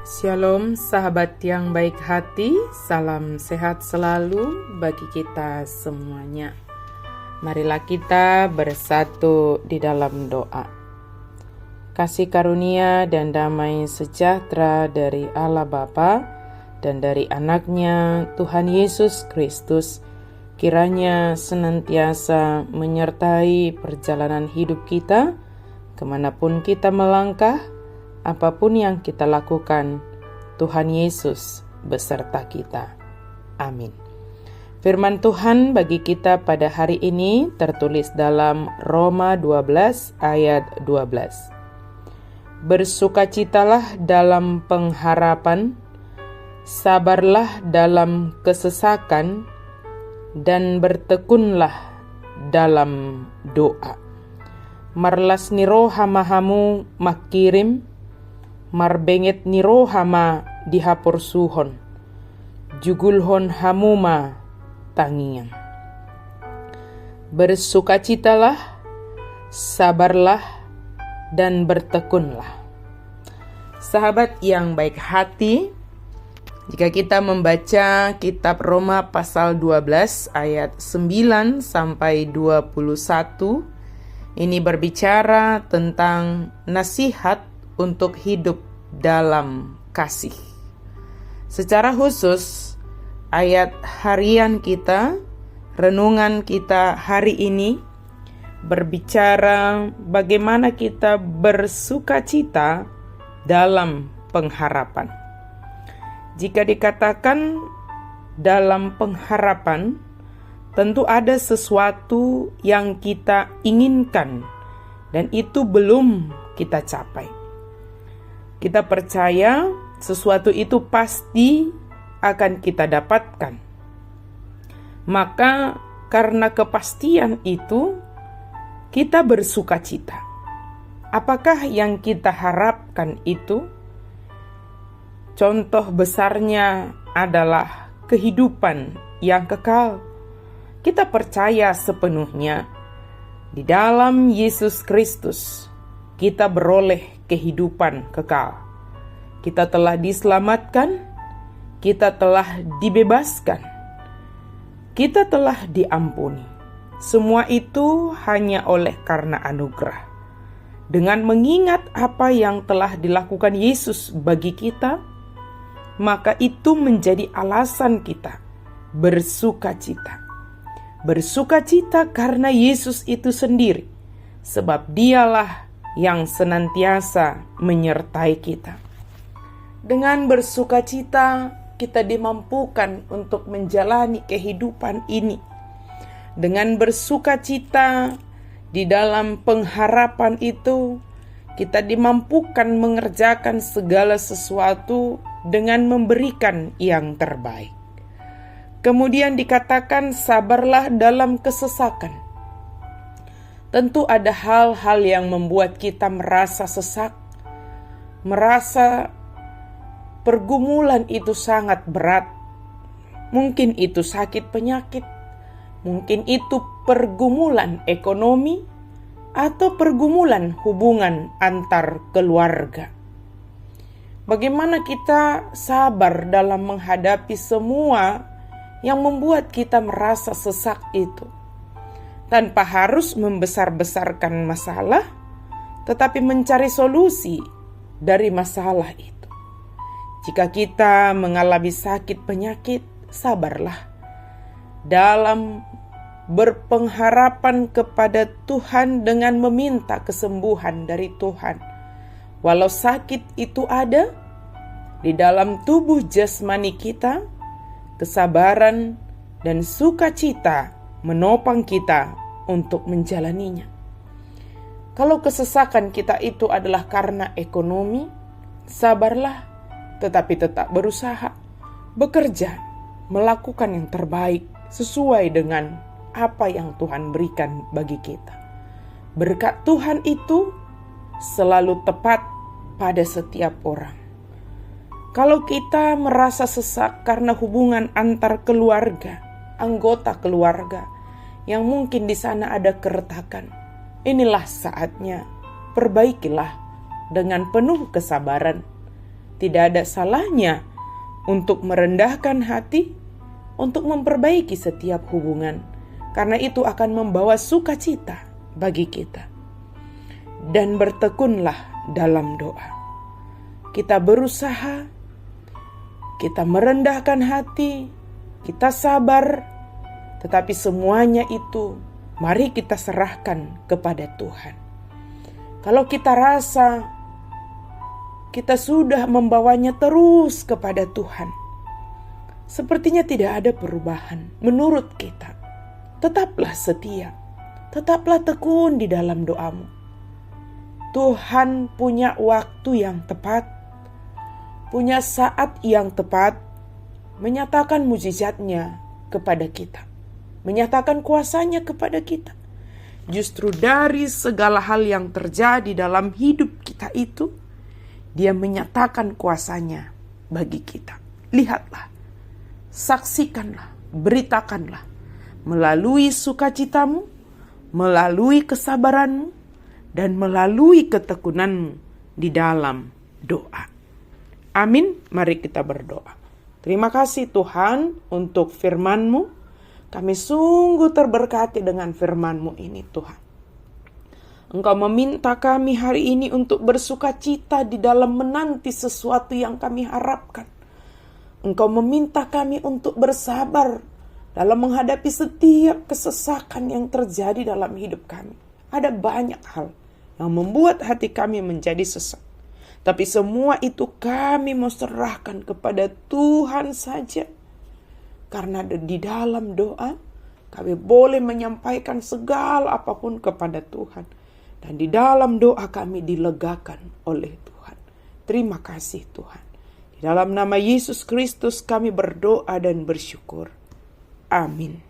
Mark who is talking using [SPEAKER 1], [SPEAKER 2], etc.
[SPEAKER 1] Shalom sahabat yang baik hati, salam sehat selalu bagi kita semuanya. Marilah kita bersatu di dalam doa. Kasih karunia dan damai sejahtera dari Allah Bapa dan dari anaknya Tuhan Yesus Kristus kiranya senantiasa menyertai perjalanan hidup kita, kemanapun kita melangkah, apapun yang kita lakukan, Tuhan Yesus beserta kita. Amin. Firman Tuhan bagi kita pada hari ini tertulis dalam Roma 12 ayat 12. Bersukacitalah dalam pengharapan, sabarlah dalam kesesakan, dan bertekunlah dalam doa. Marlas niro hama-hamu makirim, marbenget niro hama dihapur suhon, jugulhon hamuma tangian. Bersukacitalah, sabarlah, dan bertekunlah. Sahabat yang baik hati, jika kita membaca kitab Roma pasal 12 ayat 9 sampai 21, ini berbicara tentang nasihat untuk hidup dalam kasih. Secara khusus, ayat harian kita, renungan kita hari ini berbicara bagaimana kita bersukacita dalam pengharapan. Jika dikatakan dalam pengharapan, tentu ada sesuatu yang kita inginkan dan itu belum kita capai. Kita percaya sesuatu itu pasti akan kita dapatkan. Maka karena kepastian itu, kita bersukacita. Apakah yang kita harapkan itu? Contoh besarnya adalah kehidupan yang kekal. Kita percaya sepenuhnya di dalam Yesus Kristus kita beroleh kehidupan kekal. Kita telah diselamatkan, kita telah dibebaskan, kita telah diampuni. Semua itu hanya oleh karena anugerah. Dengan mengingat apa yang telah dilakukan Yesus bagi kita, maka itu menjadi alasan kita bersukacita. Bersukacita karena Yesus itu sendiri, sebab dialah yang senantiasa menyertai kita. Dengan bersukacita, kita dimampukan untuk menjalani kehidupan ini. Dengan bersukacita di dalam pengharapan itu, kita dimampukan mengerjakan segala sesuatu dengan memberikan yang terbaik. Kemudian dikatakan sabarlah dalam kesesakan. Tentu ada hal-hal yang membuat kita merasa sesak, merasa pergumulan itu sangat berat. Mungkin itu sakit penyakit, mungkin itu pergumulan ekonomi, atau pergumulan hubungan antar keluarga. Bagaimana kita sabar dalam menghadapi semua yang membuat kita merasa sesak itu? Tanpa harus membesar-besarkan masalah, tetapi mencari solusi dari masalah itu. Jika kita mengalami sakit penyakit, sabarlah dalam berpengharapan kepada Tuhan dengan meminta kesembuhan dari Tuhan. Walau sakit itu ada di dalam tubuh jasmani kita, kesabaran dan sukacita menopang kita untuk menjalaninya. Kalau kesesakan kita itu adalah karena ekonomi, sabarlah, tetapi tetap berusaha, bekerja, melakukan yang terbaik sesuai dengan apa yang Tuhan berikan bagi kita. Berkat Tuhan itu selalu tepat pada setiap orang. Kalau kita merasa sesak karena hubungan antar keluarga, anggota keluarga, yang mungkin di sana ada keretakan, inilah saatnya perbaikilah dengan penuh kesabaran Tidak ada salahnya untuk merendahkan hati, untuk memperbaiki setiap hubungan, karena itu akan membawa sukacita bagi kita. Dan bertekunlah dalam doa. Kita berusaha, kita merendahkan hati, kita sabar, tetapi semuanya itu mari kita serahkan kepada Tuhan. Kalau kita rasa kita sudah membawanya terus kepada Tuhan, sepertinya tidak ada perubahan menurut kita. Tetaplah setia, tetaplah tekun di dalam doamu. Tuhan punya waktu yang tepat, punya saat yang tepat, menyatakan mukjizatnya kepada kita, menyatakan kuasanya kepada kita. Justru dari segala hal yang terjadi dalam hidup kita itu, Dia menyatakan kuasanya bagi kita. Lihatlah, saksikanlah, beritakanlah, melalui sukacitamu, melalui kesabaranmu, dan melalui ketekunanmu di dalam doa. Amin, mari kita berdoa. Terima kasih Tuhan untuk firman-Mu. Kami sungguh terberkati dengan firman-Mu ini Tuhan. Engkau meminta kami hari ini untuk bersukacita di dalam menanti sesuatu yang kami harapkan. Engkau meminta kami untuk bersabar dalam menghadapi setiap kesesakan yang terjadi dalam hidup kami. Ada banyak hal yang membuat hati kami menjadi sesak. Tapi semua itu kami mau serahkan kepada Tuhan saja. Karena di dalam doa kami boleh menyampaikan segala apapun kepada Tuhan. Dan di dalam doa kami dilegakan oleh Tuhan. Terima kasih Tuhan. Di dalam nama Yesus Kristus kami berdoa dan bersyukur. Amin.